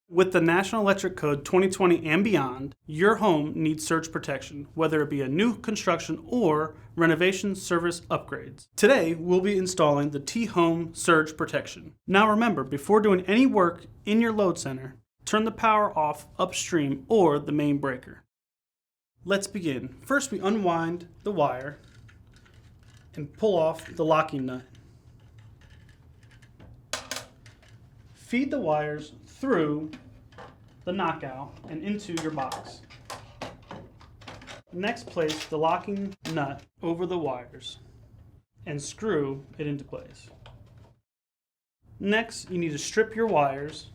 With the National Electric Code 2020 and beyond, your home needs surge protection, whether it be a new construction or renovation service upgrades. Today, we'll be installing the THOMESURGE protection. Now remember, before doing any work in your load center, turn the power off upstream or the main breaker. Let's begin. First, we unwind the wire and pull off the locking nut. Feed the wires through the knockout and into your box. Next, place the locking nut over the wires and screw it into place. Next, you need to strip your wires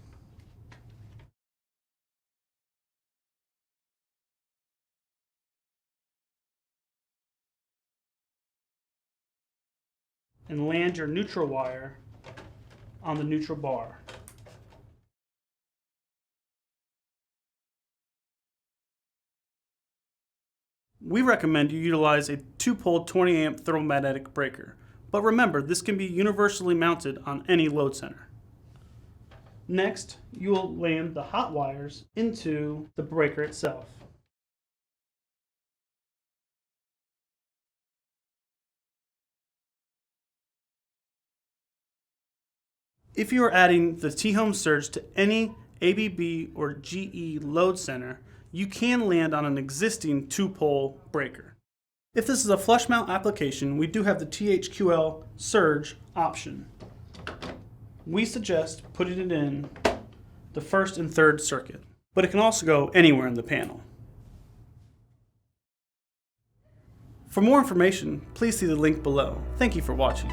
and land your neutral wire on the neutral bar. We recommend you utilize a 2-pole 20 amp thermomagnetic breaker, but remember, this can be universally mounted on any load center. Next, you will land the hot wires into the breaker itself. If you are adding the THOMESURGE to any ABB or GE load center, you can land on an existing 2-pole breaker. If this is a flush mount application, we do have the THQLSURGE option. We suggest putting it in the first and third circuit, but it can also go anywhere in the panel. For more information, please see the link below. Thank you for watching.